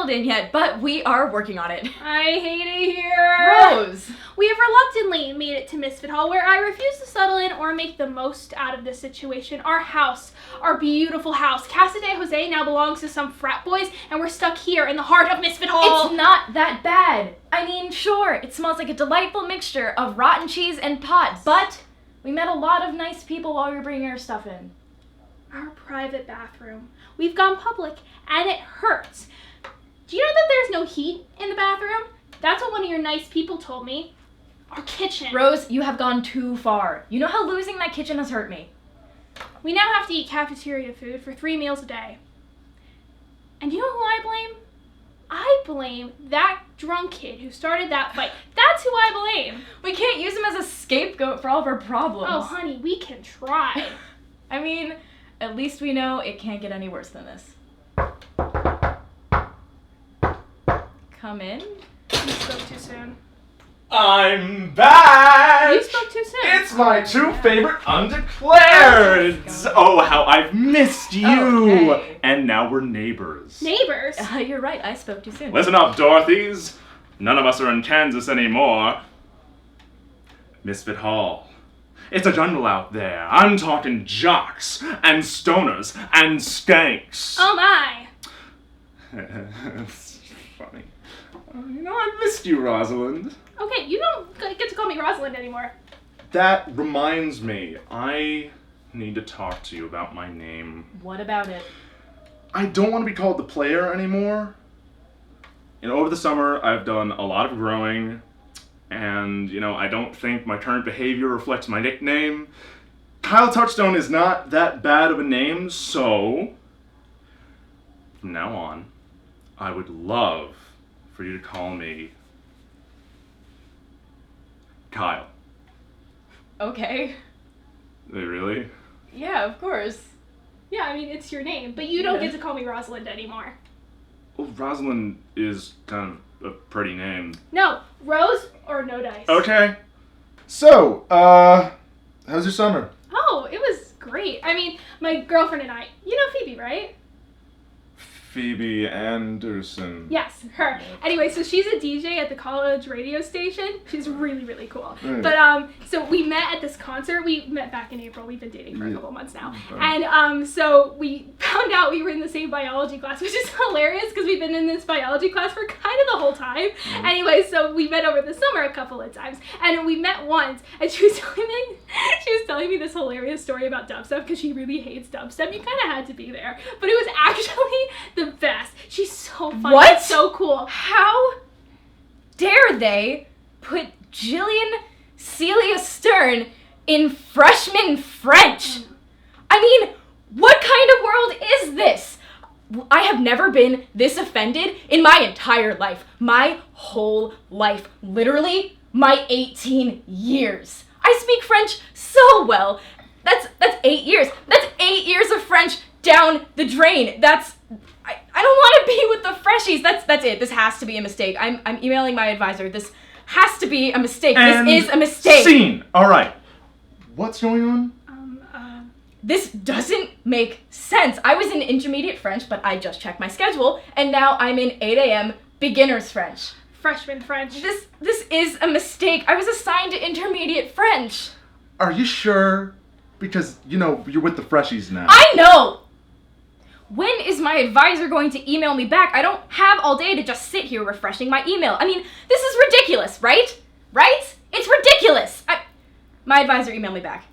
settled in yet, but we are working on it. I hate it here. Rose! We have reluctantly made it to Misfit Hall, where I refuse to settle in or make the most out of this situation. Our house, our beautiful house, Casa de Jose, now belongs to some frat boys, and we're stuck here in the heart of Misfit Hall. It's not that bad. I mean, sure, it smells like a delightful mixture of rotten cheese and pot, but we met a lot of nice people while we were bringing our stuff in. Our private bathroom. We've gone public, and it hurts. Do you know that there's no heat in the bathroom? That's what one of your nice people told me. Our kitchen. Rose, you have gone too far. You know how losing that kitchen has hurt me. We now have to eat cafeteria food for 3 meals a day. And you know who I blame? I blame that drunk kid who started that fight. That's who I blame. We can't use him as a scapegoat for all of our problems. Oh, honey, we can try. I mean, at least we know it can't get any worse than this. Come in. You spoke too soon. I'm back! You spoke too soon. It's my 2 favorite undeclareds! Oh, how I've missed you! Okay. And now we're neighbors. Neighbors? You're right, I spoke too soon. Listen up, Dorothy's. None of us are in Kansas anymore. Misfit Hall. It's a jungle out there. I'm talking jocks, and stoners, and skanks. Oh my. It's funny. I missed you, Rosalind. Okay, you don't get to call me Rosalind anymore. That reminds me, I need to talk to you about my name. What about it? I don't want to be called the player anymore. Over the summer, I've done a lot of growing, and, I don't think my current behavior reflects my nickname. Kyle Touchstone is not that bad of a name, so from now on, I would love for you to call me Kyle. Okay. Really? Yeah, of course. Yeah, I mean, it's your name, but you don't get to call me Rosalind anymore. Well, Rosalind is kind of a pretty name. No, Rose or no dice. Okay. So, how's your summer? Oh, it was great. I mean, my girlfriend and I, you know Phoebe, right? Phoebe Anderson. Yes, her. Anyway, so she's a DJ at the college radio station. She's really, really cool. Right. But, so we met at this concert. We met back in April. We've been dating for a couple months now. And, so we found out we were in the same biology class, which is hilarious because we've been in this biology class for kind of the whole time. Anyway, so we met over the summer a couple of times. And we met once, and she was telling me this hilarious story about dubstep because she really hates dubstep. You kind of had to be there. But it was actually the best. She's so funny. What? So cool. How dare they put Jillian Celia Stern in freshman French? I mean, what kind of world is this? I have never been this offended in my entire life. My whole life. Literally, my 18 years. I speak French so well. That's 8 years. That's 8 years of French down the drain. I don't want to be with the freshies. That's it. This has to be a mistake. I'm emailing my advisor. This has to be a mistake. And this is a mistake. Scene. All right. What's going on? This doesn't make sense. I was in intermediate French, but I just checked my schedule, and now I'm in 8 a.m. beginner's French. Freshman French. This is a mistake. I was assigned to intermediate French. Are you sure? Because, you're with the freshies now. I know! When is my advisor going to email me back? I don't have all day to just sit here refreshing my email. I mean, this is ridiculous, right? Right? It's ridiculous. My advisor emailed me back.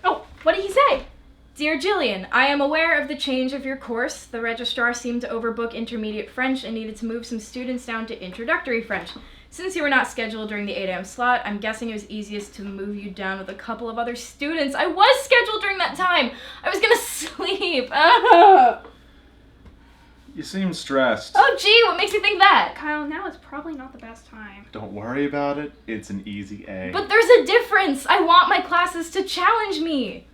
Oh, what did he say? Dear Jillian, I am aware of the change of your course. The registrar seemed to overbook intermediate French and needed to move some students down to introductory French. Since you were not scheduled during the 8 a.m. slot, I'm guessing it was easiest to move you down with a couple of other students. I was scheduled during that time. I was gonna sleep. You seem stressed. Oh gee, what makes you think that? Kyle, now is probably not the best time. Don't worry about it. It's an easy A. But there's a difference. I want my classes to challenge me.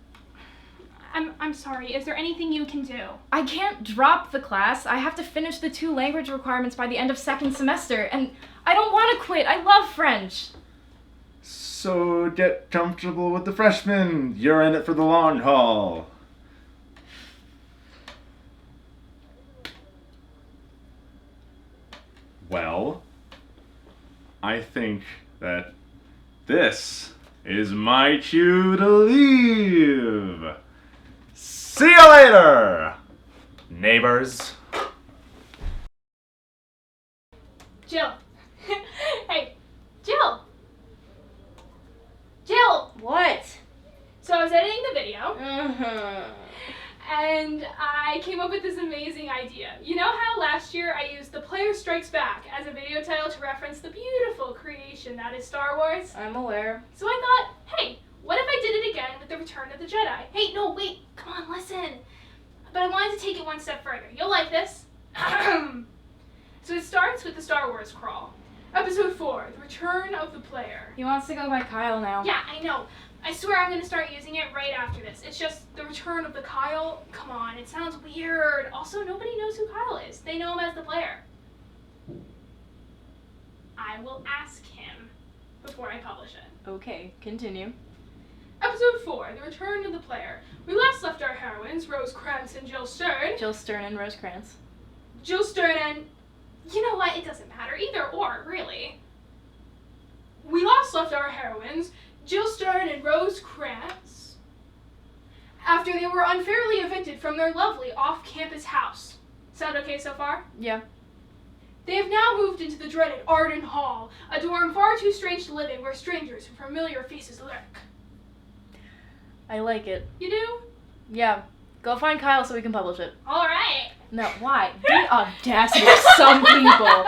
I'm sorry. Is there anything you can do? I can't drop the class. I have to finish the 2 language requirements by the end of second semester, and I don't want to quit. I love French. So get comfortable with the freshmen. You're in it for the long haul. Well, I think that this is my cue to leave. See you later, neighbors. Jill. Hey, Jill. Jill. What? So I was editing the video, Uh-huh. and I came up with this amazing idea. You know how last year I used The Player Strikes Back as a video title to reference the beautiful creation that is Star Wars? I'm aware. So I thought, hey, what if I did it again with The Return of the Jedi? Hey, no, wait, come on, listen. But I wanted to take it one step further. You'll like this. So it starts with the Star Wars crawl. Episode 4, The Return of the Player. He wants to go by Kyle now. Yeah, I know. I swear I'm going to start using it right after this. It's just The Return of the Kyle. Come on, it sounds weird. Also, nobody knows who Kyle is. They know him as the player. I will ask him before I publish it. Okay, continue. Episode 4, The Return of the Player. We last left our heroines, Rose Crantz and Jill Stern. Jill Stern and Rose Crantz. Jill Stern and... You know what? It doesn't matter. Either or, really. We last left our heroines, Jill Stern and Rose Crantz, after they were unfairly evicted from their lovely off-campus house. Sound okay so far? Yeah. They have now moved into the dreaded Arden Hall, a dorm far too strange to live in where strangers and familiar faces lurk. I like it. You do? Yeah. Go find Kyle so we can publish it. All right. No, why? The audacity of some people.